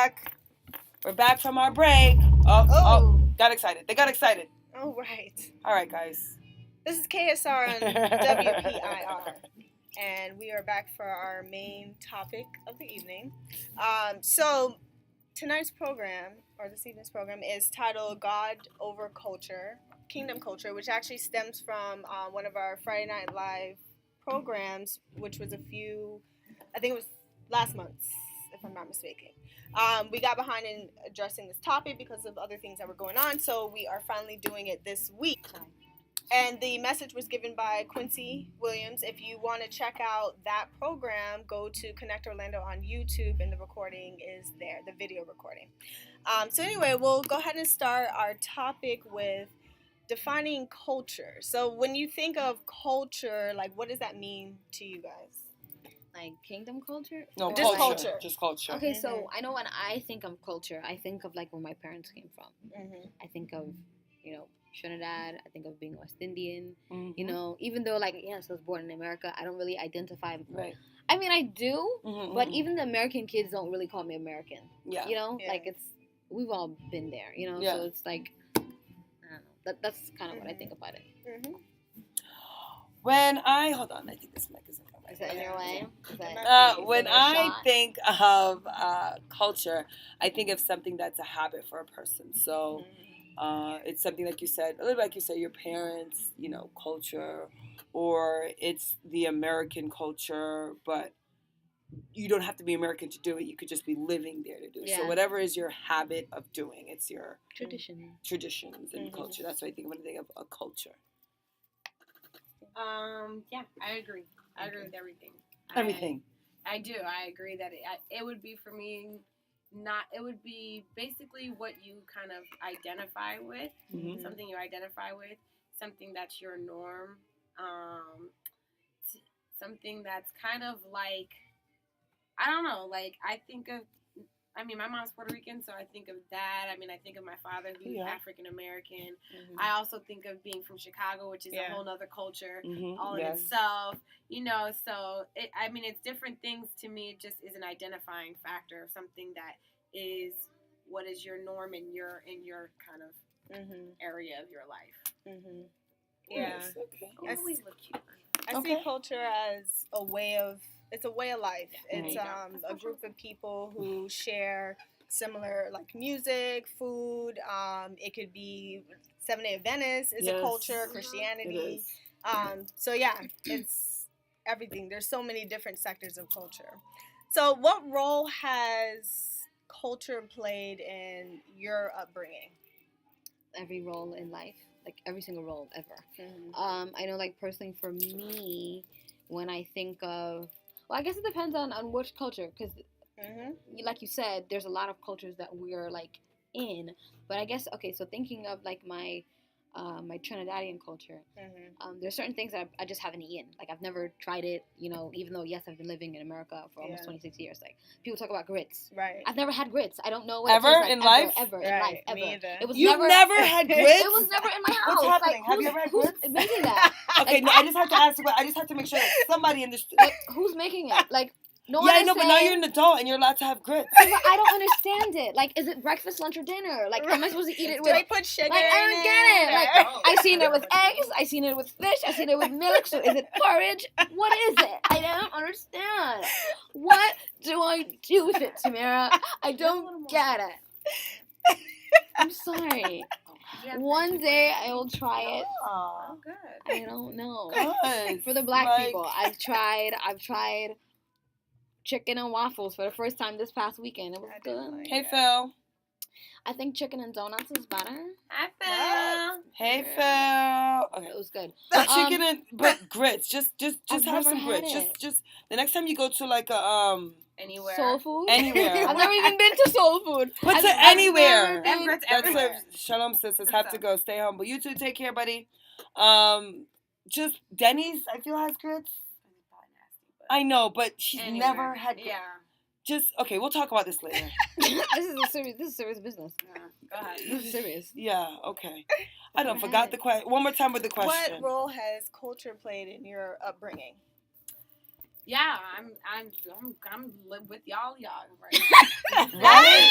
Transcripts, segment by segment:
back. We're back from our break. Oh, got excited. They got excited. Oh, right. All right, guys. This is KSR on WPIR. And we are back for our main topic of the evening. So tonight's program, or this evening's program, is titled God Over Culture, Kingdom Culture, which actually stems from one of our Friday Night Live programs, which was I think it was last month, if I'm not mistaken. We got behind in addressing this topic because of other things that were going on, so we are finally doing it this week. And the message was given by Quincy Williams. If you want to check out that program, go to Connect Orlando on YouTube, and the recording is there, the video recording. So anyway, we'll go ahead and start our topic with defining culture. So when you think of culture, like, what does that mean to you guys? Like kingdom culture? No, Just culture. culture. Just culture. Okay, so I know when I think of culture, I think of like where my parents came from. Mm-hmm. I think of, Trinidad. I think of being West Indian. Mm-hmm. Even though yes, I was born in America, I don't really identify. Right. I mean, I do, Mm-hmm, but even the American kids don't really call me American. Yeah. Yeah. Like we've all been there. Yeah. So it's like I don't know. That's kind of what I think about it. Mm-hmm. Hold on, I think this mic is in my way. Is that in your way? When I think of culture, I think of something that's a habit for a person. So it's something like you said, a little bit like you said, your parents, culture, or it's the American culture, but you don't have to be American to do it. You could just be living there to do it. Yeah. So whatever is your habit of doing, it's your traditions and culture. That's what I think when I think of a culture. Yeah, I agree. I agree with everything. Everything. I do. I agree that it would be for me. It would be basically what you kind of identify with, something you identify with, something that's your norm, something that's kind of like, I don't know, like my mom's Puerto Rican, so I think of that. I think of my father, who's African American. I also think of being from Chicago, which is a whole other culture all in itself. So it's different things to me. It just is an identifying factor of something that is what is your norm in your kind of area of your life. Yeah. Yes, okay. Always look cute. I see culture as a way of life. It's a group of people who share similar music, food. It could be Seventh-day Adventist is a culture, Christianity. So yeah, it's everything. There's so many different sectors of culture. So what role has culture played in your upbringing? Every role in life, like every single role ever. I know, personally for me, when I think of, I guess it depends on which culture, because like you said, there's a lot of cultures that we're in, but I guess, okay, so thinking of my Trinidadian culture, there's certain things that I just haven't eaten. I've never tried it, even though, yes, I've been living in America for almost 26 years. People talk about grits. Right. I've never had grits. I don't know what ever it tastes in like. life? Ever right. in life, ever. Me either. It was You've never had grits? It was never in my house. What's happening? Have you ever had grits? Who's making that? Okay, no, I just have to ask. I just have to make sure that somebody in this. Who's making it? No one Yeah, I is know, but saying, now you're an adult and you're allowed to have grits. but I don't understand it. Is it breakfast, lunch, or dinner? Am I supposed to eat it with? Do they put sugar in I don't get it. I seen it with eggs. I seen it with fish. I seen it with milk. So is it porridge? What is it? I don't understand. What do I do with it, Tamara? I don't get it. I'm sorry. One day I will try it. Oh, good. I don't know. good. For the black people, I've tried chicken and waffles for the first time this past weekend. It was good. Hey, Phil. I think chicken and donuts is better. Hi, Phil. Hey, Phil. Okay. It was good. Chicken and but grits. Just I've have some never had grits. it. Just the next time you go to Anywhere. Soul food? anywhere. I've never even been to soul food. But I've to never anywhere. been- Grits That's everywhere. it. Shalom, sisters. Have to go. Stay humble. You two, take care, buddy. Just Denny's. I feel has grits. I know, but she's never had grits. Yeah. Just okay. We'll talk about this later. This is serious business. Yeah. Go ahead. This is serious. Yeah. Okay. I don't forgot the question. One more time with the question. What role has culture played in your upbringing? Yeah, I'm with y'all right now. Right?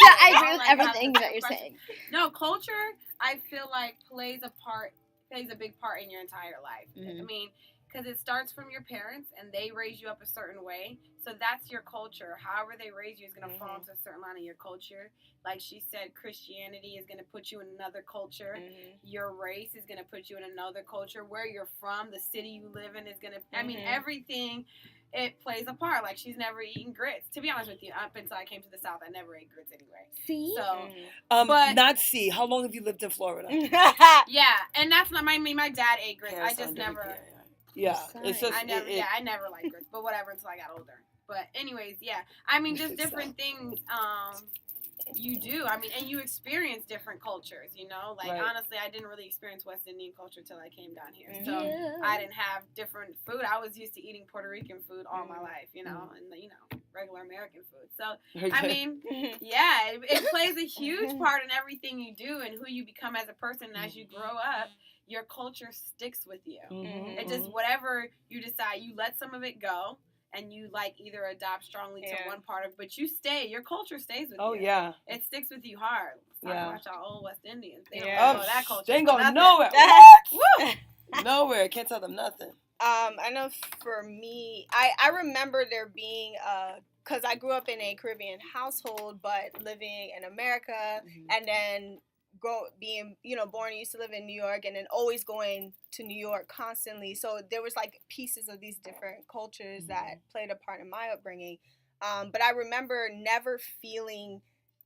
like everything that you're saying. No, culture, I feel like plays a big part in your entire life. I mean, because it starts from your parents and they raise you up a certain way. So that's your culture. However they raise you is going to fall into a certain line of your culture. Like she said, Christianity is going to put you in another culture. Your race is going to put you in another culture. Where you're from, the city you live in is going to, I mean, everything, it plays a part. Like she's never eaten grits. To be honest with you, up until I came to the South, I never ate grits anyway. See? So, but not see. How long have you lived in Florida? Yeah, and that's not my dad ate grits. I just never. Yeah, it's just I never liked grits, but whatever until I got older. But anyways, yeah, I mean just different things. You do. I mean, and you experience different cultures. You know, like honestly, I didn't really experience West Indian culture till I came down here. So I didn't have different food. I was used to eating Puerto Rican food all my life. You know, and regular American food. So I mean, yeah, it plays a huge part in everything you do and who you become as a person. And as you grow up, your culture sticks with you. It just whatever you decide, you let some of it go. And you either adopt strongly to one part of, but you stay. Your culture stays with you. Oh yeah, it sticks with you hard. Talk about y'all old West Indians. They don't go that culture. They ain't going nowhere. Nowhere. Can't tell them nothing. I know for me, I remember there being because I grew up in a Caribbean household, but living in America, and then being born and used to live in New York, and then always going to New York constantly. So there was pieces of these different cultures that played a part in my upbringing. But I remember never feeling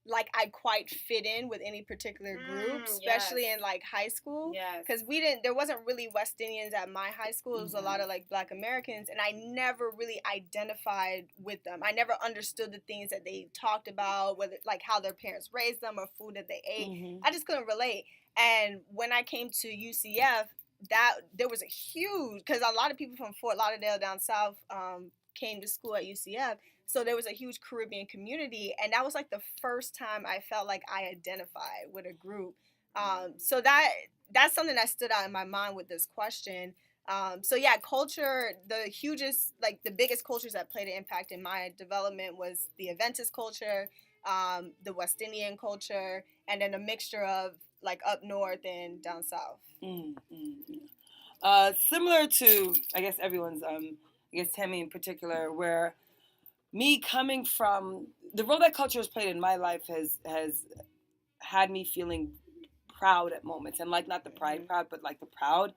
like I quite fit in with any particular group, especially in high school. Because there wasn't really West Indians at my high school. It was a lot of Black Americans, and I never really identified with them. I never understood the things that they talked about, whether how their parents raised them or food that they ate. I just couldn't relate. And when I came to UCF, there was a huge, because a lot of people from Fort Lauderdale down south came to school at UCF. So there was a huge Caribbean community, and that was the first time I felt like I identified with a group. So that's something that stood out in my mind with this question. So yeah, culture, the hugest, the biggest cultures that played an impact in my development was the Adventist culture, the West Indian culture, and then a mixture of up north and down south. Similar to, I guess everyone's, Tammy in particular, where me coming from the role that culture has played in my life has had me feeling proud at moments, and not the pride proud, but the proud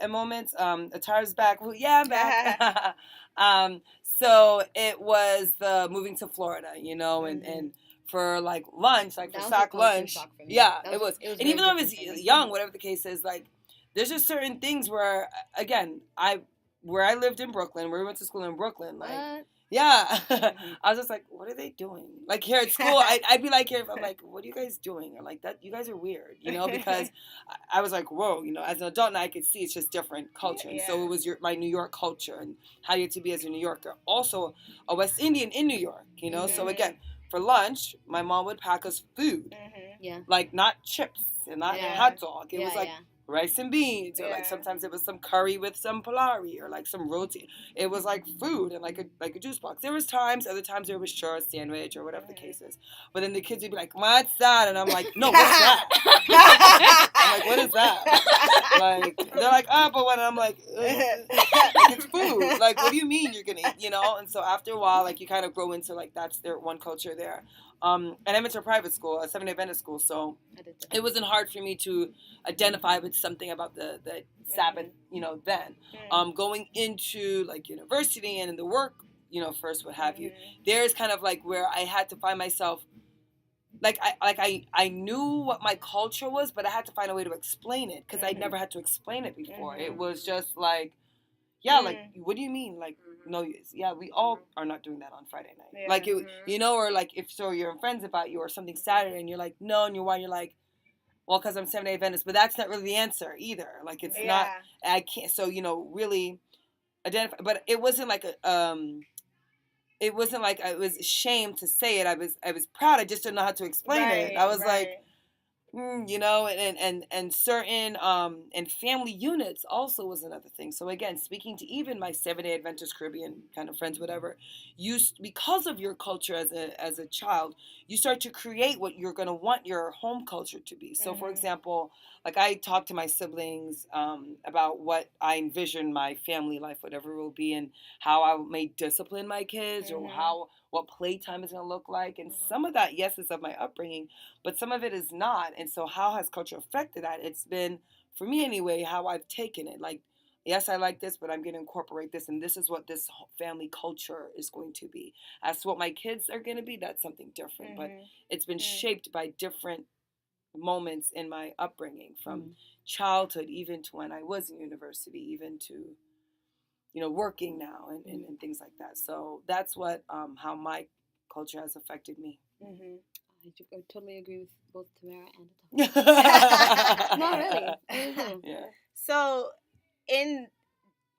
at moments. Atara's back. Well, yeah, I'm back. So it was the moving to Florida, and for lunch, for sack lunch. It was. And even though I was young, whatever the case is, there's just certain things where, again, where I lived in Brooklyn, where we went to school in Brooklyn, yeah. I was just what are they doing? Here at school, I'd be here, I'm what are you guys doing? Or that, you guys are weird, because I was whoa, as an adult now I could see it's just different culture. And so it was my New York culture and how you had to be as a New Yorker. Also, a West Indian in New York, So again, for lunch, my mom would pack us food. Yeah. Not chips and not hot dog. It was rice and beans, or sometimes it was some curry with some polari, or some roti. It was food and a juice box. There was times, other times there was a sandwich or whatever the case is. But then the kids would be what's that? And I'm no, what's that? I'm what is that? They're but what? And I'm it's food. What do you mean you're gonna eat? And so after a while, you kind of grow into that's their one culture there. And I went to a private school, a 7-day Adventist school, so it wasn't hard for me to identify with something about the Sabbath, then. Going into, university and in the work, first, what have you, there's kind of, where I had to find myself, I knew what my culture was, but I had to find a way to explain it, because I'd never had to explain it before. It was just, what do you mean, no, yeah, we all are not doing that on Friday night. Or if you're friends about you or something Saturday and you're no, and you're well, because I'm 7-day Adventist, but that's not really the answer either. It's not, I can't, so, really identify, but it wasn't it wasn't I was ashamed to say it. I was proud. I just didn't know how to explain it. I was you know, and certain and family units also was another thing. So again, speaking to even my 7-day Adventist Caribbean kind of friends, whatever, because of your culture as a child, you start to create what you're going to want your home culture to be. So for example, like I talk to my siblings about what I envision my family life, whatever it will be, and how I may discipline my kids, or what playtime is going to look like. And some of that, yes, is of my upbringing, but some of it is not. And so how has culture affected that? It's been, for me anyway, how I've taken it. Like, yes, I like this, but I'm going to incorporate this, and this is what this family culture is going to be. As to what my kids are going to be, that's something different. But it's been shaped by different moments in my upbringing, from childhood even to when I was in university, even to, you know, working now and things like that. So that's what how my culture has affected me. I totally agree with both Tamara and Atara. No, really. Yeah. So,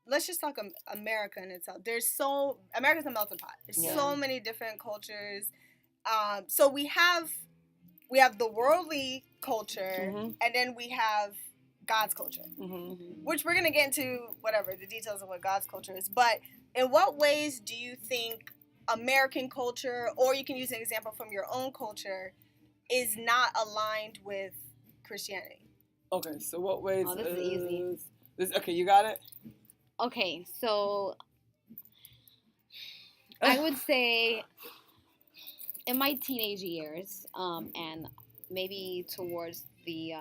let's just talk America in itself. America's a melting pot. There's so many different cultures. So we have the worldly culture, and then we have God's culture, which we're gonna get into whatever the details of what God's culture is. But in what ways do you think American culture, or you can use an example from your own culture, is not aligned with Christianity? Okay, so what ways? Oh, this is easy. Okay, you got it? Okay, so I would say in my teenage years, and maybe towards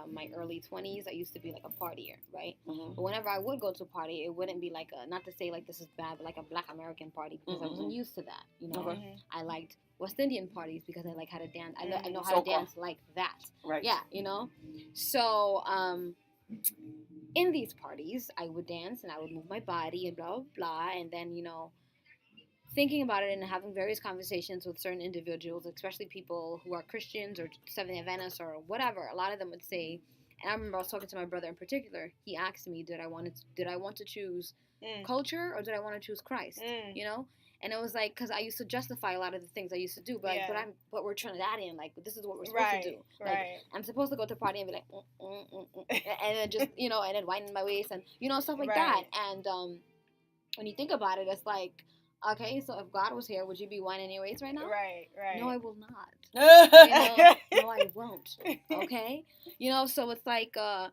my early 20s, I used to be like a partier, right? But whenever I would go to a party, it wouldn't be like not to say like this is bad, but like a Black American party, because I wasn't used to that, you know. I liked West Indian parties because I like how to dance. I know how to dance like that. Right. Yeah, you know. So in these parties, I would dance and I would move my body and blah blah blah, and then, you know, thinking about it and having various conversations with certain individuals, especially people who are Christians or Seventh-day Adventists or whatever, a lot of them would say, and I remember I was talking to my brother in particular, he asked me, did I want to choose culture, or did I want to choose Christ, you know? And it was like, because I used to justify a lot of the things I used to do, but but we're Trinidadian, like, this is what we're supposed to do. Like, I'm supposed to go to a party and be like, and then just, you know, and then winding my waist and, you know, stuff like that. And when you think about it, it's like, okay, so if God was here, would you be whining your waist right now? Right. No, I will not. You know? No, I won't. Okay? You know, so it's like, I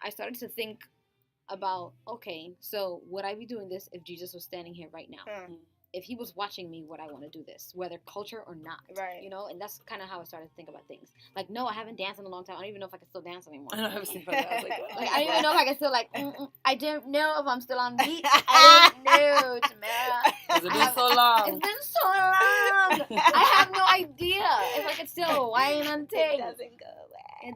started to think about, okay, so would I be doing this if Jesus was standing here right now? If he was watching me, would I want to do this, whether culture or not? Right. You know, and that's kind of how I started to think about things. Like, no, I haven't danced in a long time. I don't even know if I can still dance anymore. I don't think about that. I was like, I don't even know if I can still, like, I don't know if I'm still on beat. I don't know, Tamara. It's been so long. It's been so long. I have no idea if I can still whine and take. It doesn't go away. It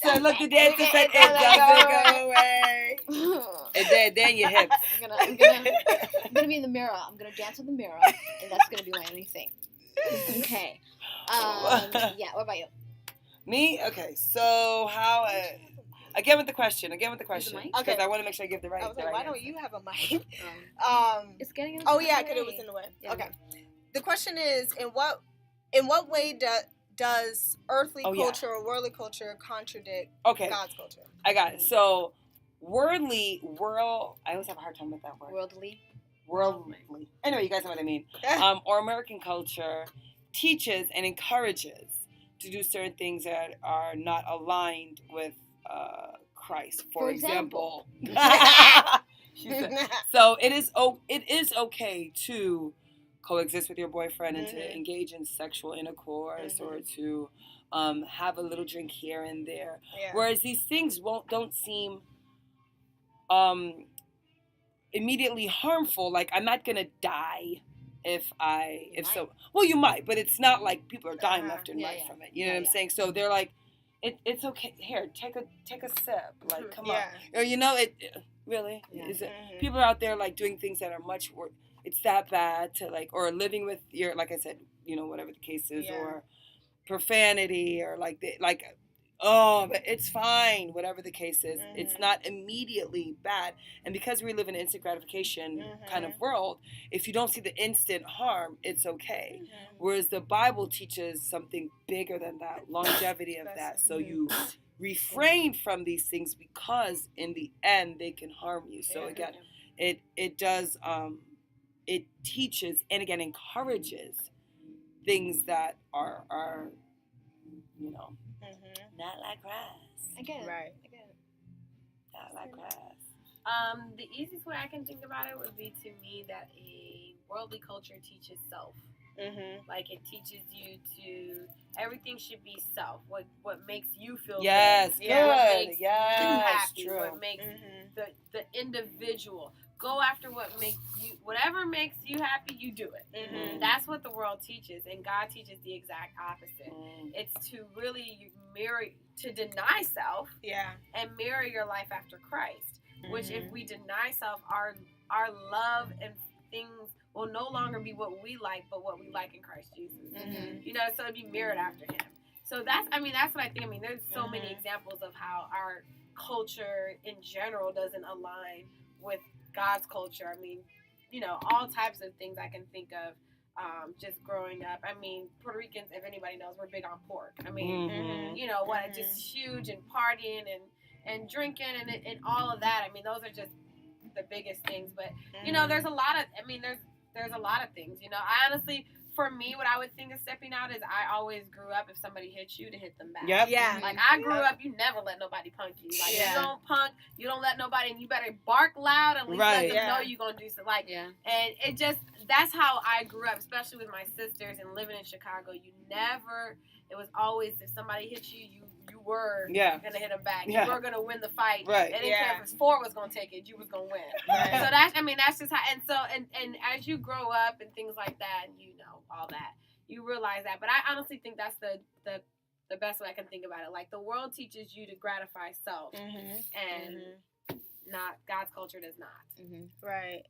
doesn't. Look, the dancer said it doesn't go away. And then your hips. I'm gonna be in the mirror. I'm gonna dance in the mirror, and that's gonna be my only thing. Okay. Yeah. What about you? Me? Okay. So how? Again with the question. Because Okay. I want to make sure I give the right. I was like, why don't you have a mic? It's getting in the Oh yeah, because it was in the way. Yeah. Okay. The question is, in what way does earthly culture or worldly culture contradict God's culture? I got it. So, I always have a hard time with that word. Worldly. Anyway, you guys know what I mean. Or American culture teaches and encourages to do certain things that are not aligned with Christ. For example. So it is okay to coexist with your boyfriend and to engage in sexual intercourse or to have a little drink here and there. Yeah. Whereas these things don't seem immediately harmful. Like, I'm not gonna die well, you might, but it's not like people are dying left and right from it. You know what I'm saying? So they're like, it's okay. Here, take a sip. Like, come on. Or, you know, it really is it. People are out there like doing things that are much worse. It's that bad to like, or living with your, like I said, you know, whatever the case is, or profanity, or like oh, but it's fine, whatever the case is. It's not immediately bad. And because we live in an instant gratification kind of world, if you don't see the instant harm, it's okay. Whereas the Bible teaches something bigger than that, longevity of that. So you refrain from these things because in the end they can harm you. So again, it does it teaches and again encourages things that are you know not like grass. Again, right. Not like grass. The easiest way I can think about it would be to me that a worldly culture teaches self. Like it teaches you to everything should be self. What makes you feel yes, good? Good. What makes Yes, you happy? true. What makes the individual go after what makes you whatever makes you happy? You do it. That's what the world teaches, and God teaches the exact opposite. It's to really to deny self, and mirror your life after Christ. Which, if we deny self, our love and things will no longer be what we like, but what we like in Christ Jesus. You know, so it'd be mirrored after Him. So that's what I think. I mean, there's so many examples of how our culture in general doesn't align with God's culture. I mean, you know, all types of things I can think of. Just growing up, I mean, Puerto Ricans, if anybody knows, we're big on pork. I mean, you know, what just huge and partying and drinking and all of that. I mean, those are just the biggest things. But you know, there's a lot of. I mean, there's a lot of things. You know, I honestly, for me, what I would think of stepping out is I always grew up. If somebody hits you, to hit them back. Like I grew up, you never let nobody punk you. Like you don't punk, you don't let nobody, and you better bark loud and at least let them know you're gonna do something. Like and it just that's how I grew up, especially with my sisters and living in Chicago. It was always if somebody hit you, you were gonna hit them back. You were gonna win the fight. Right. And if Ford was gonna take it, you was gonna win. So that's just how. And so and as you grow up and things like that, and you know all that, you realize that. But I honestly think that's the best way I can think about it. Like the world teaches you to gratify self, and not God's culture does not. Right.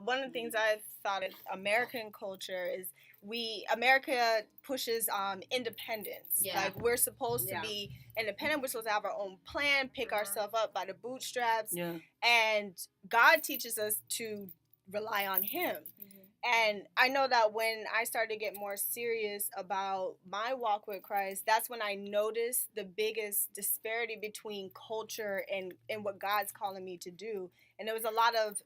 One of the things I thought of American culture is America pushes independence. Like we're supposed to be independent. We're supposed to have our own plan, pick ourselves up by the bootstraps. And God teaches us to rely on Him. And I know that when I started to get more serious about my walk with Christ, that's when I noticed the biggest disparity between culture and what God's calling me to do. And there was a lot of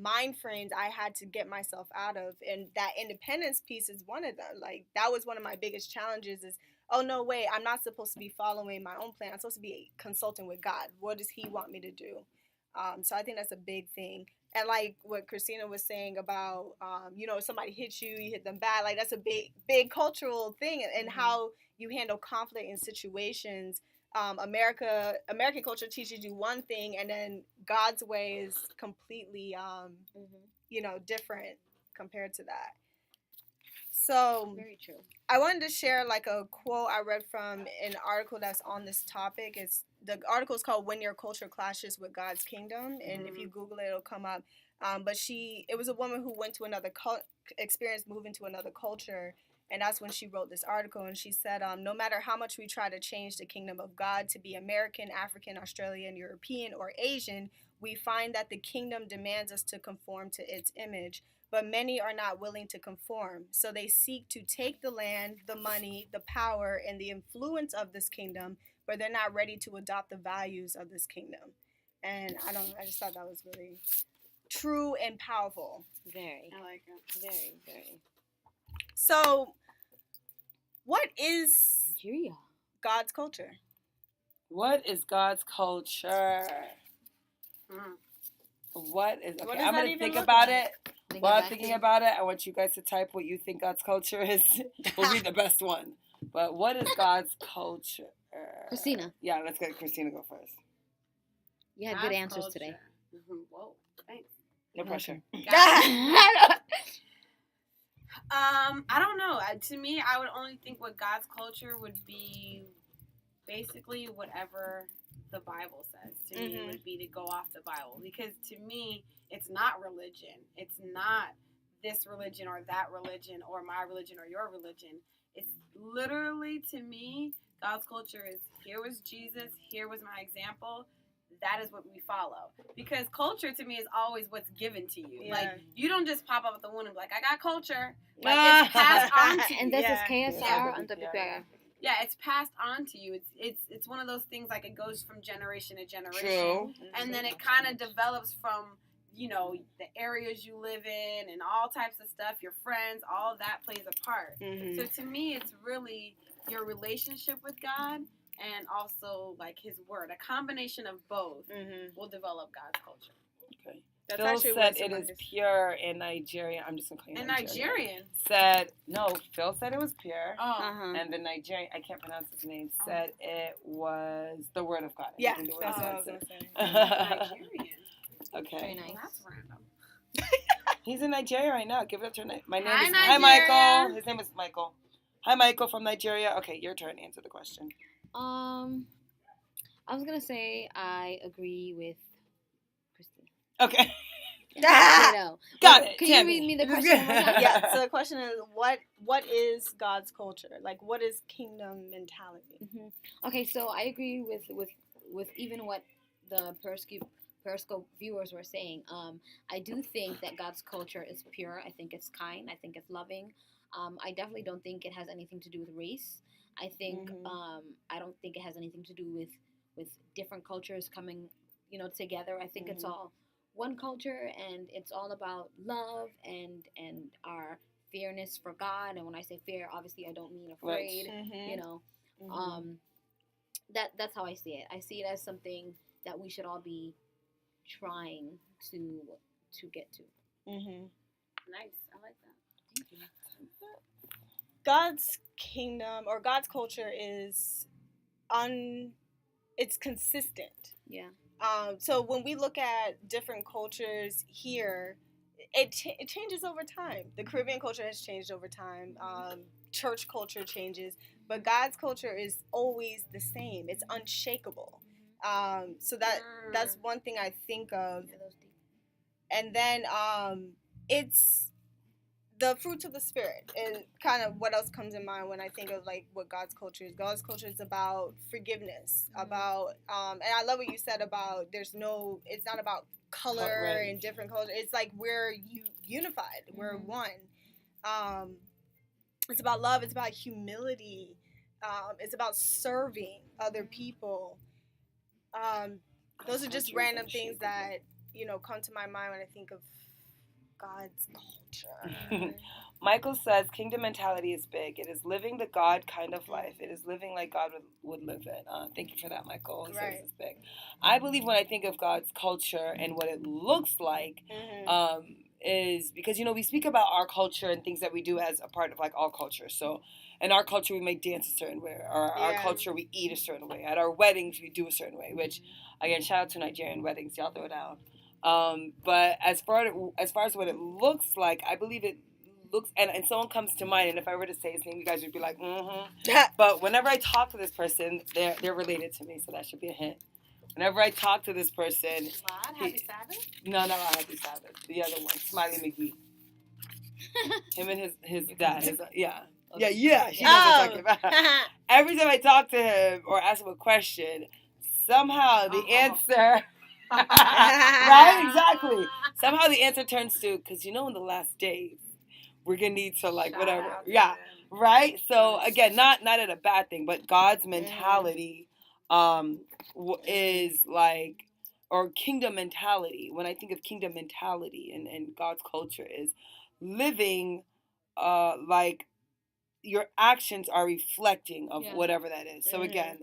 mind frames I had to get myself out of. And that independence piece is one of them. Like, that was one of my biggest challenges is, oh, no, wait, I'm not supposed to be following my own plan. I'm supposed to be consulting with God. What does He want me to do? So I think that's a big thing. And like what Christina was saying about, you know, if somebody hits you, you hit them back. Like that's a big cultural thing, and how you handle conflict in situations. American culture teaches you one thing, and then God's way is completely, you know, different compared to that. So very true. I wanted to share like a quote I read from an article that's on this topic. The article is called "When Your Culture Clashes with God's Kingdom," and if you Google it, it'll come up. But it was a woman who went to another experienced moving to another culture, and that's when she wrote this article. And she said, no matter how much we try to change the kingdom of God to be American, African, Australian, European, or Asian, we find that the kingdom demands us to conform to its image. But many are not willing to conform, so they seek to take the land, the money, the power, and the influence of this kingdom, but they're not ready to adopt the values of this kingdom. And I just thought that was really true and powerful. Very. I like it. Very, very. So, what is Nigeria? God's culture? What is God's culture? What is okay? I'm gonna think about it. While I'm thinking about it, I want you guys to type what you think God's culture is. Will be the best one. But what is God's culture? Christina. Yeah, let's get Christina go first. You had good answers today. Whoa, thanks. No pressure. I don't know. To me, I would only think what God's culture would be basically whatever the Bible says. To me, would be to go off the Bible. Because to me, it's not religion. It's not this religion or that religion or my religion or your religion. It's literally, to me, God's culture is, here was Jesus, here was my example. That is what we follow. Because culture to me is always what's given to you. Yeah. Like, you don't just pop up with the womb and be like, I got culture. Like, it's passed on to you. And this is Yeah. KSR on WPIR. Yeah, it's passed on to you. It's one of those things, like, it goes from generation to generation. True. And then it kind of develops from, you know, the areas you live in and all types of stuff, your friends, all of that plays a part. Mm-hmm. So to me, it's really your relationship with God and also, like, His Word. A combination of both will develop God's culture. Okay. That's Phil actually said what it is pure in Nigeria. I'm just going to call you And Nigerian. Nigerian. Phil said it was pure. Oh. And the Nigerian, I can't pronounce his name, said it was the Word of God. Yeah, The Word that's of what I God was going to say. Nigerian. Okay. Very nice. Well, that's random. He's in Nigeria right now. Give it up to my name. Hi, Is Hi, Nigeria. Michael. His name is Michael. Hi, Michael from Nigeria. Okay, your turn. Answer the question. I was gonna say I agree with Christy. Okay. You know. Got it. Can Tammy. you read me the question one more time? Yeah. So the question is, what is God's culture? Like, what is kingdom mentality? Okay, so I agree with even what the Periscope viewers were saying. I do think that God's culture is pure. I think it's kind. I think it's loving. I definitely don't think it has anything to do with race. I think I don't think it has anything to do with different cultures coming, you know, together. I think it's all one culture, and it's all about love and our fairness for God. And when I say fair, obviously I don't mean afraid. Right. You know, that's how I see it. I see it as something that we should all be trying to get to. Nice. I like that. Thank you. God's kingdom or God's culture is it's consistent. Yeah. So when we look at different cultures here, it changes over time. The Caribbean culture has changed over time. Church culture changes, but God's culture is always the same. It's unshakable. So that's one thing I think of. And then it's the fruits of the Spirit, and kind of what else comes in mind when I think of like what God's culture is. God's culture is about forgiveness, about and I love what you said about it's not about color and different cultures. It's like we're unified, we're one. It's about love. It's about humility. It's about serving other people. Those are just random things that come to my mind when I think of God's culture. Michael says kingdom mentality is big. It is living the God kind of life. It is living like God would live it. Thank you for that, Michael. He says it's big. I believe when I think of God's culture and what it looks like, is because we speak about our culture and things that we do as a part of like all cultures. So in our culture we may dance a certain way, or our culture we eat a certain way. At our weddings we do a certain way, which again, shout out to Nigerian weddings, y'all throw it down. But as far as what it looks like, I believe it looks, and someone comes to mind, and if I were to say his name, you guys would be like, But whenever I talk to this person, they're related to me, so that should be a hint. Whenever I talk to this person, Happy Sabbath? No, not Happy Sabbath. The other one, Smiley McGee. Him and his dad. Yeah. She knows what I'm talking about. Every time I talk to him or ask him a question, somehow the answer. Right? Exactly. Somehow the answer turns to, because in the last days, we're going to need to whatever. Yeah. Right? So again, not at a bad thing, but God's mentality is like, or kingdom mentality. When I think of kingdom mentality and God's culture is living like your actions are reflecting of whatever that is. So again,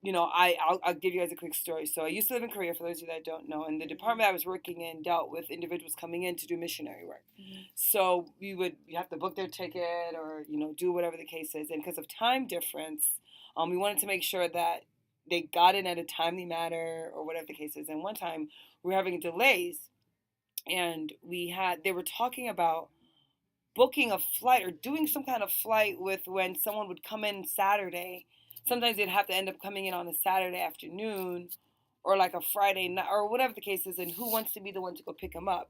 I'll give you guys a quick story. So I used to live in Korea, for those of you that don't know, and the department I was working in dealt with individuals coming in to do missionary work. So you have to book their ticket or, do whatever the case is. And because of time difference, we wanted to make sure that they got in at a timely manner or whatever the case is. And one time we were having delays, and they were talking about booking a flight or doing some kind of flight with when someone would come in Saturday. Sometimes they'd have to end up coming in on a Saturday afternoon or like a Friday night or whatever the case is, and who wants to be the one to go pick him up.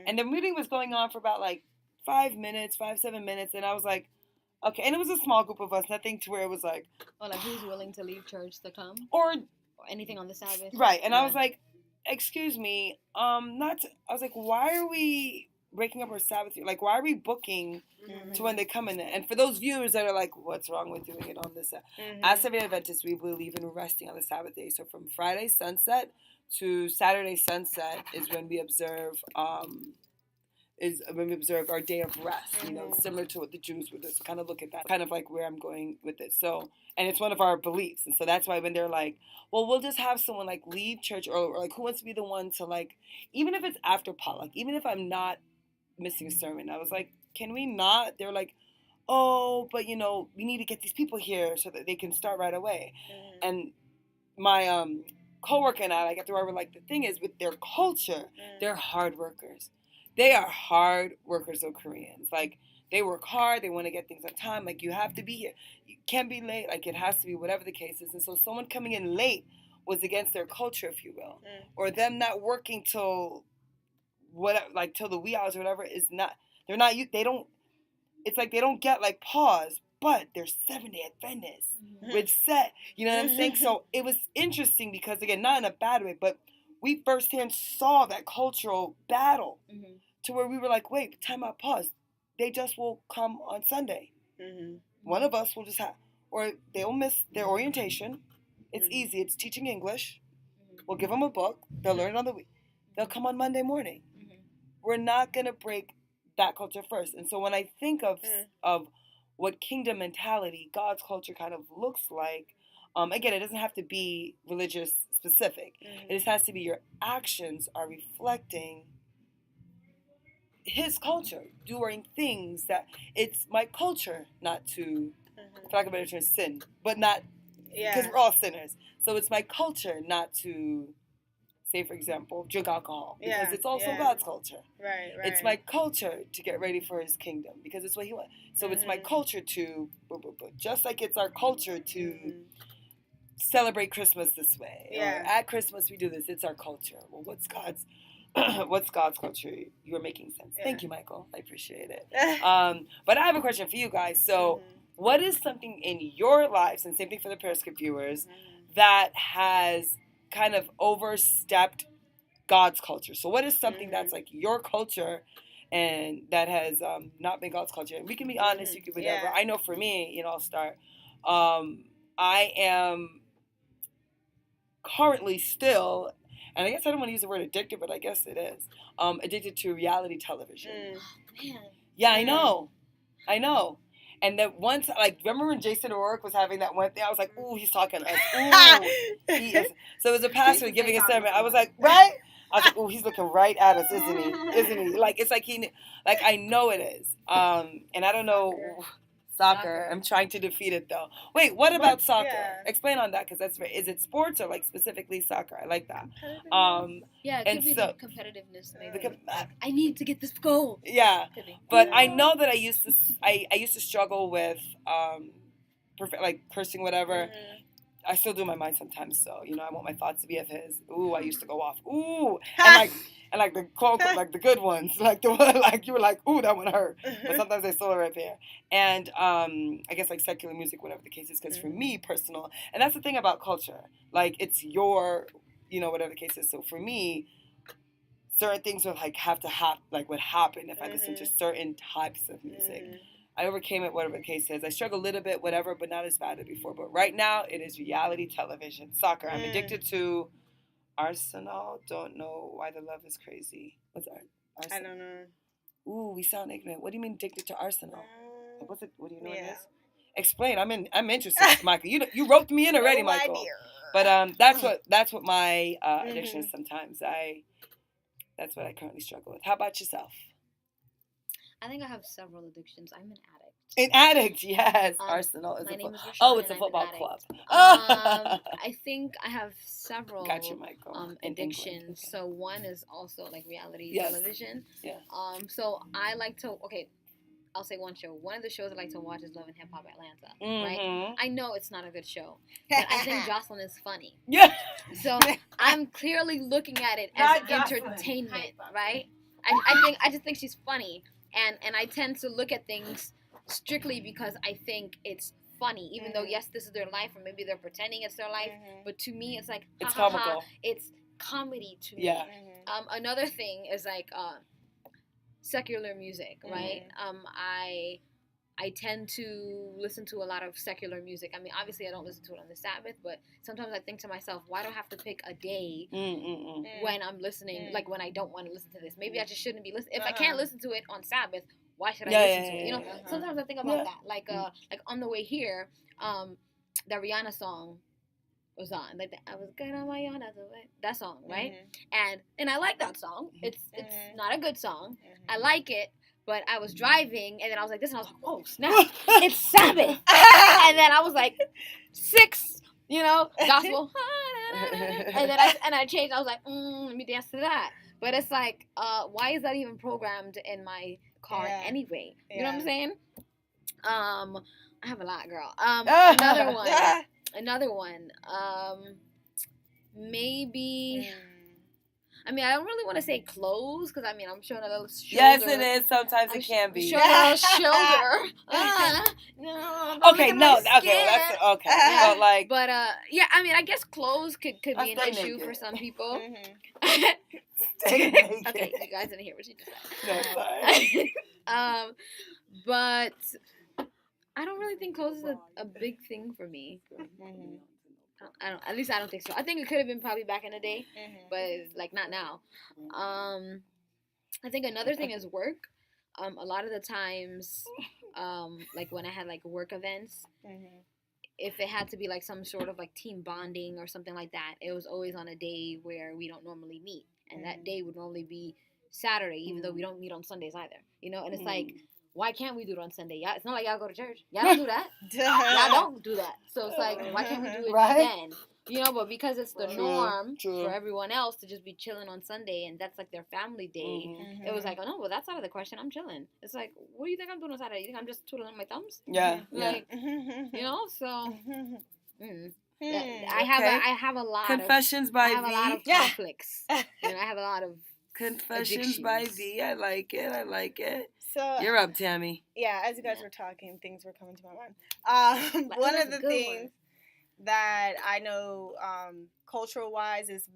And the meeting was going on for about like 7 minutes, and I was like, okay, and it was a small group of us, nothing to where it was like, or like who's willing to leave church to come, or anything on the Sabbath, right? And I was like, excuse me, I was like, why are we breaking up our Sabbath? Like, why are we booking to when they come in? And for those viewers that are like, what's wrong with doing it on this? As Seventh-day Adventists, we believe in resting on the Sabbath day. So from Friday sunset to Saturday sunset is when we observe our day of rest, similar to what the Jews would do. So kind of look at that, kind of like where I'm going with it. So, and it's one of our beliefs. And so that's why when they're like, well, we'll just have someone like leave church or like who wants to be the one to like, even if it's after potluck, even if I'm not missing a sermon, I was like, can we not? They're like, oh, but we need to get these people here so that they can start right away. And my coworker and I, like, after we're like, the thing is with their culture, they're hard workers. They are hard workers of Koreans. Like, they work hard. They want to get things on time. Like, you have to be here. You can't be late. Like, it has to be whatever the case is. And so someone coming in late was against their culture, if you will. Or them not working till till the wee hours or whatever is not, they don't, it's like they don't get, like, pause. But they're 7-day Adventists with set. You know what I'm saying? So it was interesting because, again, not in a bad way, but we firsthand saw that cultural battle to where we were like, wait, time out, pause. They just will come on Sunday. One of us will just have, or they'll miss their orientation. It's easy. It's teaching English. We'll give them a book. They'll learn it on the week. They'll come on Monday morning. We're not going to break that culture first. And so when I think of what kingdom mentality, God's culture kind of looks like, again, it doesn't have to be religious specific. It just has to be your actions are reflecting his culture, doing things that it's my culture not to, for lack of a better term, sin, but not, because we're all sinners. So it's my culture not to, say, for example, drink alcohol, because it's also God's culture. Right. It's my culture to get ready for his kingdom, because it's what he wants. So it's my culture to, just like it's our culture to celebrate Christmas this way. Or at Christmas we do this. It's our culture. Well, what's God's culture? You are making sense. Thank you, Michael. I appreciate it. But I have a question for you guys. So what is something in your lives, and same thing for the Periscope viewers, that has kind of overstepped God's culture? So what is something that's like your culture and that has not been God's culture? And we can be honest, you can be whatever. I know for me, I'll start. I am currently still, and I guess I don't want to use the word addicted, but I guess it is, addicted to reality television. Man. Yeah, I know. And then once, like, remember when Jason O'Rourke was having that one thing? I was like, ooh, he's talking to us. Ooh, he is. So it was a pastor giving a sermon. I was like, right? I was like, ooh, he's looking right at us, isn't he? Isn't he? Like, it's like like, I know it is. And I don't know. Soccer. I'm trying to defeat it, though. Wait, what about soccer? Yeah. Explain on that, because that's very, is it sports or, like, specifically soccer? I like that. Yeah, it could be the competitiveness, maybe. I need to get this goal. Yeah, but I know that I used to struggle with like cursing, whatever. I still do in my mind sometimes, so I want my thoughts to be of his. Ooh, I used to go off. Ooh, and like the quote, like the good ones, like the one like you were like, ooh, that one hurt. But sometimes they still are right there. And I guess like secular music, whatever the case is, because for me, personal, and that's the thing about culture. Like, it's your, whatever the case is. So for me, certain things would like have to would happen if I listened to certain types of music. I overcame it, whatever the case is. I struggle a little bit, whatever, but not as bad as before. But right now, it is reality television, soccer. I'm addicted to Arsenal. Don't know why the love is crazy. What's Arsenal? I don't know. Ooh, we sound ignorant. What do you mean addicted to Arsenal? What's it? What do you know what it is? Explain. I'm interested, Michael. You roped me in already, Michael. Idea. But that's what my addiction is sometimes. That's what I currently struggle with. How about yourself? I think I have several addictions. I'm an addict. An addict, yes. Arsenal is my name is Rashad, it's a football club. I think I have several Michael. addictions. So one is also like reality television. Yeah. So I like to I'll say one show. One of the shows I like to watch is Love and Hip Hop Atlanta. Right? Mm-hmm. I know it's not a good show, but I think Jocelyn is funny. Yeah. So I'm clearly looking at it as Not Jocelyn. entertainment, right? I just think she's funny, and I tend to look at things strictly because I think it's funny, even though yes, this is their life, or maybe they're pretending it's their life, but to me, it's like It's ha, ha, comical. ha, it's comedy to me. Yeah. Another thing is like secular music, right? I tend to listen to a lot of secular music. I mean, obviously, I don't listen to it on the Sabbath, but sometimes I think to myself, why do I have to pick a day when I'm listening, like when I don't want to listen to this? Maybe I just shouldn't be listening. If I can't listen to it on Sabbath, why should I listen to it? You know, sometimes I think about that. Like on the way here, the Rihanna song was on. Like I was good on my own. That song, right? And I like that song. It's not a good song. I like it. But I was driving, and then I was like this, and I was like, oh, snap, it's Sabbath. And then I was like, 6, gospel. And then I changed. I was like, let me dance to that. But it's like, why is that even programmed in my car anyway? You know what I'm saying? I have a lot, girl. Another one. Maybe... I mean, I don't really want to say clothes because I mean I'm showing a little shoulder. Yes, it is. Sometimes it can be. Showing a little shoulder. No. Okay, no. Okay, that's okay. But yeah. I mean, I guess clothes could be an issue for some people. Okay, you guys didn't hear what she just said. No, sorry. But I don't really think clothes is a big thing for me. At least I don't think so. I think it could have been probably back in the day, but like not now. I think another thing is work. A lot of the times, like when I had like work events, if it had to be like some sort of like team bonding or something like that, it was always on a day where we don't normally meet, and that day would normally be Saturday, even though we don't meet on Sundays either. You know, and it's like, why can't we do it on Sunday? It's not like y'all go to church. Y'all don't do that. Y'all don't do that. So it's like, why can't we do it then? You know, but because it's the norm for everyone else to just be chilling on Sunday, and that's like their family day, it was like, oh no, well that's out of the question. I'm chilling. It's like, what do you think I'm doing on Saturday? You think I'm just twiddling my thumbs? Yeah. Like, you know, so... I have a lot Confessions by V. I have a lot of conflicts. And I have a lot of Confessions by V. I like it. So you're up, Tammy. Yeah, as you guys were talking, things were coming to my mind. One of the things that I know, cultural wise, is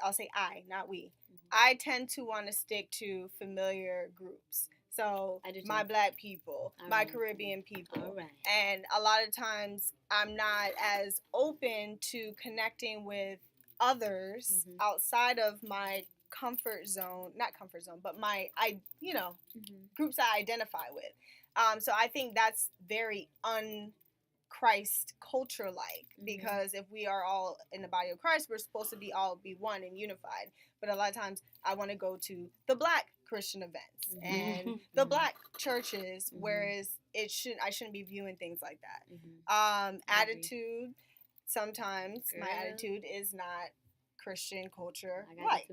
I'll say I, not we. I tend to want to stick to familiar groups. So my Black people, my Caribbean people, and a lot of times I'm not as open to connecting with others outside of my but groups I identify with. So I think that's very un-Christ culture-like, because if we are all in the body of Christ, we're supposed to be one and unified. But a lot of times I want to go to the Black Christian events and the Black churches, whereas I shouldn't be viewing things like that. Attitude, sometimes my attitude is not Christian culture like.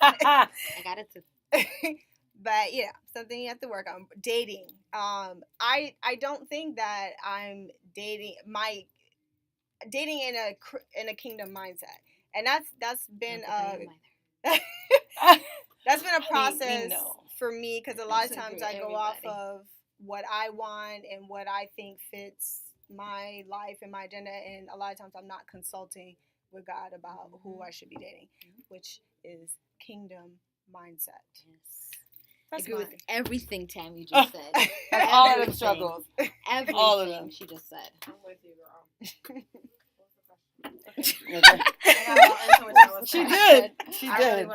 I got it too. But yeah, something you have to work on. Dating. I don't think that I'm dating in a kingdom mindset, and that's been that's been a process for me, because a lot of times I go off of what I want and what I think fits my life and my agenda, and a lot of times I'm not consulting with God about who I should be dating, which is kingdom mindset. Yes. I agree with everything Tammy just said. All of the struggles. Everything all of them. She just said. I'm with you, girl. She did.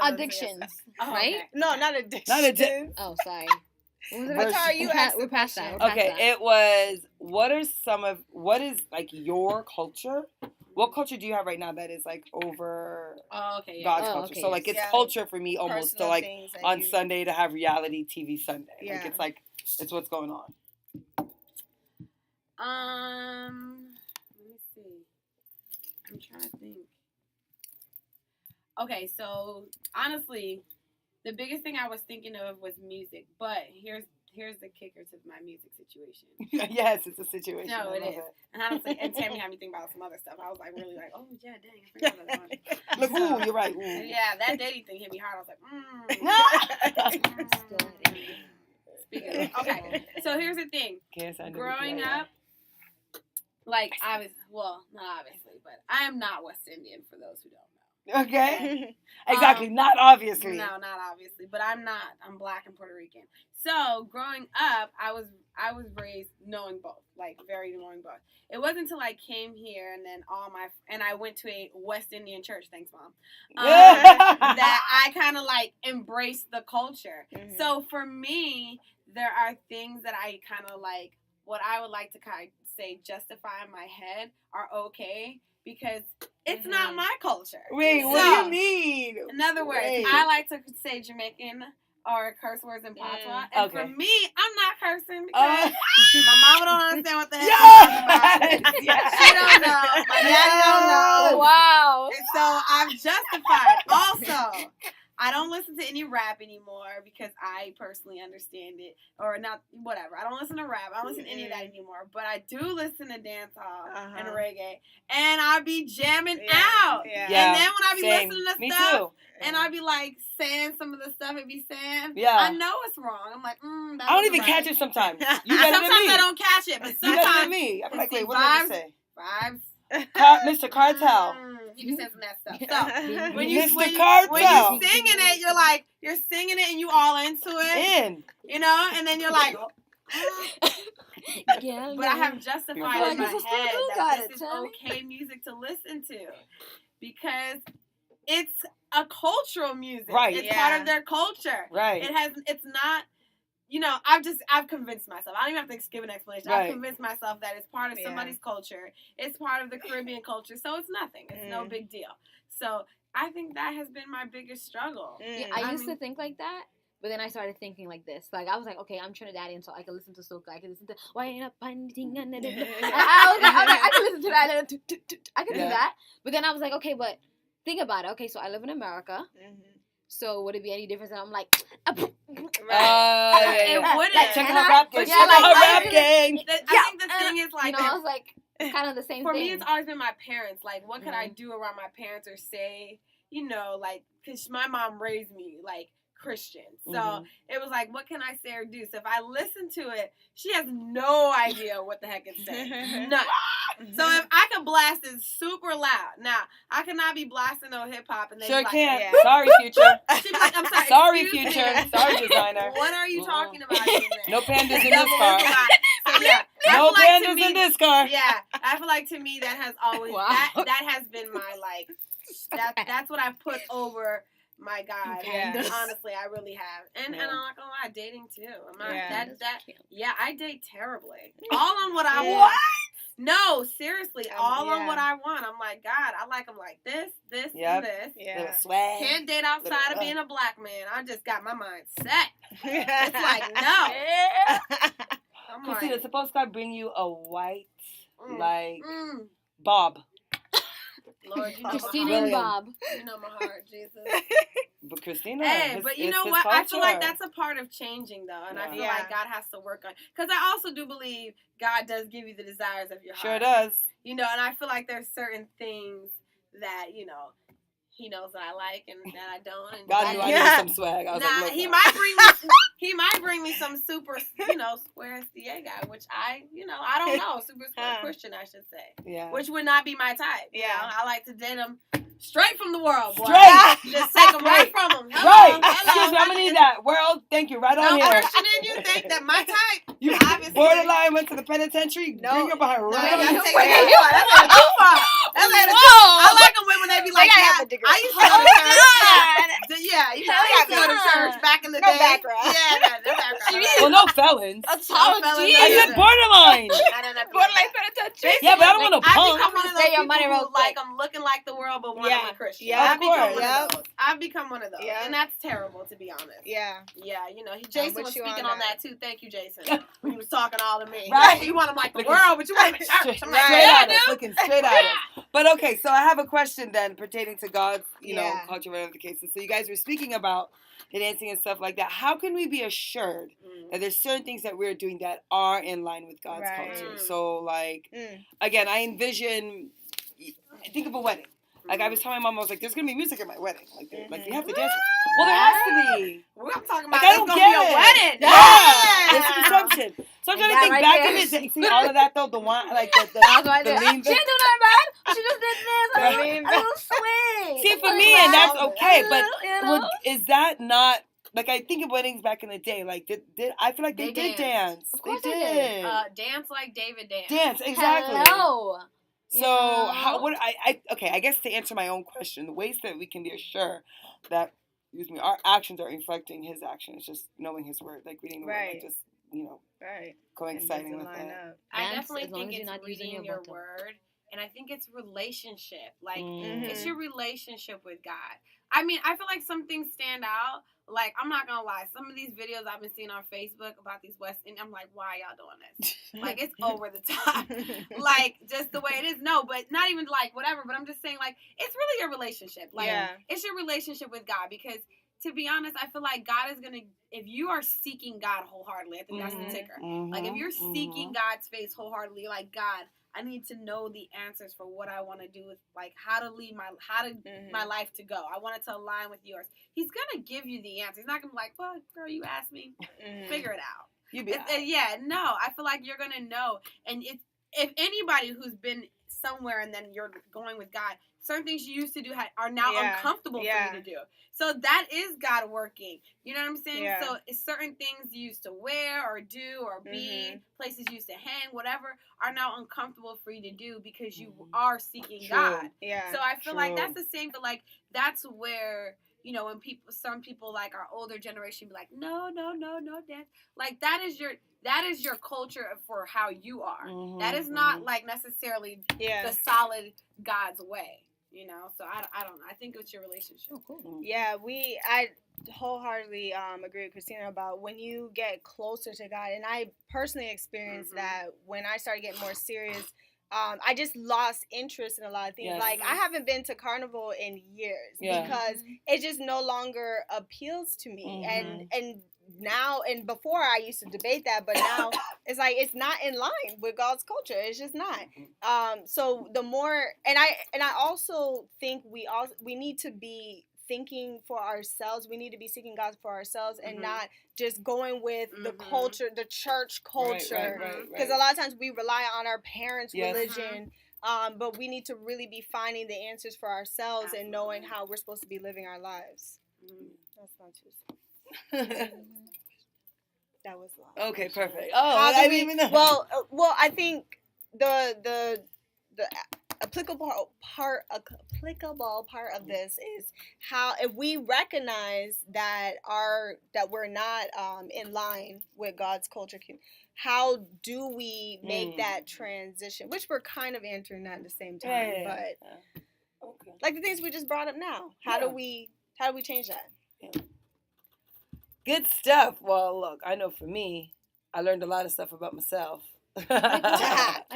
Addictions, right? Okay. No, not addiction. Oh, sorry. What are you asking? We're past that. It was, what is like your culture? What culture do you have right now that is like over God's culture? Okay. So like it's culture for me almost to like on Sunday to have reality TV Sunday. Yeah. Like it's what's going on. Let me see. I'm trying to think. Okay, so honestly, the biggest thing I was thinking of was music. But here's the kicker to my music situation. Yes, it's a situation. No, it is. And honestly, and Tammy had me think about some other stuff. I was like, really like, oh yeah, dang, I forgot about that one. Look, ooh, you're right. Ooh. Yeah, that dating thing hit me hard. I was like, Speaking of, okay, so here's the thing. Growing up, like not obviously, but I am not West Indian for those who don't know. Okay. Exactly. Not obviously. No, not obviously, but I'm not. I'm Black and Puerto Rican. So growing up, I was raised knowing both, like very knowing both. It wasn't until I came here and then I went to a West Indian church. Thanks, Mom. That I kind of like embraced the culture. Mm-hmm. So for me, there are things that I kind of like. What I would like to kind of say justify in my head are okay because it's not my culture. Wait, what do you mean? In other words, I like to say Jamaican or curse words in patois. And for me, I'm not cursing because my mama don't understand what the heck I'm talking about. She don't know. My dad don't know. Wow. And so I'm justified. Also, I don't listen to any rap anymore because I personally understand it. Or not, whatever. I don't listen to rap. I don't listen to any of that anymore. But I do listen to dancehall and reggae. And I be jamming out. Yeah. And then when I be listening to stuff, and I be like saying some of the stuff it be saying, I know it's wrong. I'm like, I don't even catch it sometimes. You better sometimes than me. I don't catch it, but sometimes. You better than me. I'm like, wait, what did I say? Vibes. Mr. Cartel. You be saying some of that stuff. So when you Mr. Cartel. when you singing it, you're singing it and you all into it. You know, and then you're like, yeah. But I have justified in my head that this is okay music to listen to because it's a cultural music. Right. It's part of their culture. Right. It's not. You know, I've convinced myself. I don't even have to give an explanation. I've convinced myself that it's part of somebody's culture. It's part of the Caribbean culture. So it's nothing. It's no big deal. So I think that has been my biggest struggle. Yeah, I used to think like that. But then I started thinking like this. Like, I was like, okay, I'm Trinidadian, so I can listen to soca. I can listen to Why Ain't Up Anything. I was like, I can listen to that. I can do that. But then I was like, okay, but think about it. Okay, so I live in America. So would it be any difference? And I'm like, it wouldn't. Check out rap gang. Check out rap gang. I think the thing is like, you know, I was like, it's kind of the same for thing. me, it's always been my parents. Like, what could I do around my parents or say? You know, like, because my mom raised me like Christian. So it was like, what can I say or do? So if I listen to it, she has no idea what the heck it's saying. None. So if I can blast it super loud. Now, I cannot be blasting no hip hop and they sure like, can't. Sorry, Future. She'd be like, I'm sorry. Sorry, Future. Sorry, designer. What are you talking about in there? No pandas in this car. So, yeah, no pandas in this car. Yeah, I feel like to me that has always that has been my like that's what I've put over my God. Honestly, I really have. And I'm not gonna lie, dating too. I'm not I date terribly. All on what I want. No, seriously, all on what I want. I'm like, God, I like them like this, and this. Little swag. Can't date outside of being a black man. I just got my mind set. It's like, no. Christina, like, suppose God bring you a white, Bob. Lord, you know Christina and Bob. You know my heart, Jesus. But Christina, but you know what? I feel like that's a part of changing, though, and I feel like God has to work on. Because I also do believe God does give you the desires of your heart. Sure does. You know, and I feel like there's certain things that He knows that I like and that I don't. And God knew I needed some swag. I was like, he might bring me some super, square SDA guy, which I don't know, super square Christian, I should say. Yeah. Which would not be my type. Yeah. I like to date them straight from the world, boy. Straight. Just take them right from them. Right. Excuse me, I'm gonna need that. World, thank you. Right on here. Christian in you think that my type? You obviously borderline went to the penitentiary. No. Bring your behind right on. That's too far. I like them when they be like that. I used to go to church. I used to go to church back in the day. Background. Yeah, no background. Well, no felons. I said borderline. Borderline Yeah, but I don't want to I punk. become one of those Say your people money real who, like, quick. I'm looking like the world, but want to be Christian. Yeah, I've become one yeah. of those. I've become one of those. Yeah. And that's terrible, to be honest. Yeah. Yeah, Jason was speaking on that, too. Thank you, Jason. When he was talking all to me. Right. You want him like the world, but you want him in church. I'm like, Straight yeah, at us, looking straight at us. But okay, so I have a question then pertaining to God's, culture, whatever the case is. So you guys were speaking about the dancing and stuff like that. How can we be assured that there's certain things that we're doing that are in line with God's culture? So, like, again, I envision, think of a wedding. Like, I was telling my mom, I was like, there's going to be music at my wedding. Like you have to dance. Well, there has to be. We're talking about I don't it's get going to be a wedding. Yeah. It's consumption. So I'm trying to think right back there. in the day. See, all of that, though, the wine, like the That's right there. lean. She didn't do nothing bad. She just did this. Like, Right. a little swing. See, for me, and that's okay, but You know? is that not... Like, I think of weddings back in the day. Like, did I feel like they did dance. Of course they they did. Dance like David danced. Dance, exactly. Hello. So, I guess to answer my own question, the ways that we can be assured that, our actions are reflecting his actions, just knowing his word, like reading the word, like just, coinciding with that. I definitely as long think as you're it's not using reading your your button. word. And I think it's relationship. Like, it's your relationship with God. I mean, I feel like some things stand out. Like, I'm not going to lie. Some of these videos I've been seeing on Facebook about these West Indians, I'm like, why y'all doing this? Like, it's over the top. Like, just the way it is. No, but not even, like, whatever. But I'm just saying, like, it's really your relationship. Like, it's your relationship with God. Because, to be honest, I feel like God is going to, if you are seeking God wholeheartedly, I think that's the ticker. Like, if you're seeking God's face wholeheartedly, like, God, I need to know the answers for what I want to do with, like, how to lead my life to go. I want it to align with yours. He's gonna give you the answer. He's not gonna be like, well, girl, you asked me, figure it out. You be no. I feel like you're gonna know. And if anybody who's been somewhere and then you're going with God, certain things you used to do are now uncomfortable for you to do. So that is God working. You know what I'm saying? Yeah. So certain things you used to wear or do or be, places you used to hang, whatever, are now uncomfortable for you to do because you are seeking God. Yeah. So I feel like that's the same, but like that's where, when some people like our older generation be like, no, dance. Like that is your culture for how you are. That is not like necessarily the solid God's way. So I don't know. I think it's your relationship. Oh, cool. Yeah, I wholeheartedly agree with Christina about when you get closer to God, and I personally experienced that when I started getting more serious. I just lost interest in a lot of things. Yes. Like I haven't been to carnival in years because it just no longer appeals to me. And now and before I used to debate that, but now it's like it's not in line with God's culture. It's just not. So the more and I also think we need to be thinking for ourselves. We need to be seeking God for ourselves and not just going with the culture, the church culture. Because a lot of times we rely on our parents' religion. But we need to really be finding the answers for ourselves and knowing how we're supposed to be living our lives. That's not too. That was long. Okay, perfect. Oh, I didn't even know. Well, I think the applicable part of this is how if we recognize that we're not in line with God's culture, how do we make that transition? Which we're kind of answering that at the same time, but like the things we just brought up now, how do we change that? Yeah. Good stuff. Well, look, I know for me, I learned a lot of stuff about myself. Like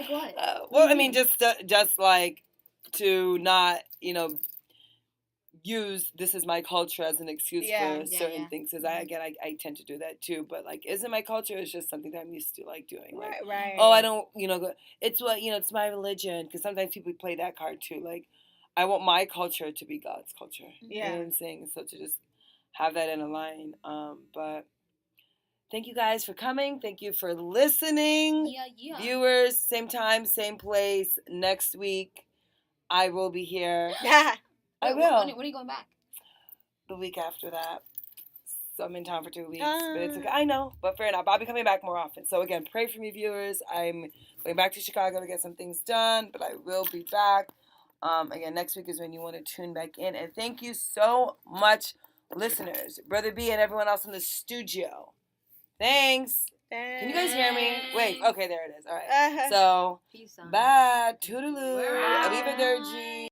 what? Well, I mean, just like to not, use this is my culture as an excuse for certain things. Because I tend to do that too. But like, isn't my culture? It's just something that I'm used to like doing. Like, right. Oh, I don't, it's what it's my religion. Because sometimes people play that card too. Like, I want my culture to be God's culture. Yeah. You know what I'm saying? So to just have that in a line. But thank you guys for coming. Thank you for listening. Yeah. Viewers, same time, same place. Next week, I will be here. I will. When are you going back? The week after that. So I'm in town for 2 weeks. But it's okay. I know, but fair enough. I'll be coming back more often. So again, pray for me, viewers. I'm going back to Chicago to get some things done, but I will be back. Again, next week is when you want to tune back in. And thank you so much, listeners. Brother B and everyone else in the studio. Thanks. Can you guys hear me? Wait. Okay, there it is. All right. So, Peace, bye. Toodaloo. Bye. Arrivederci.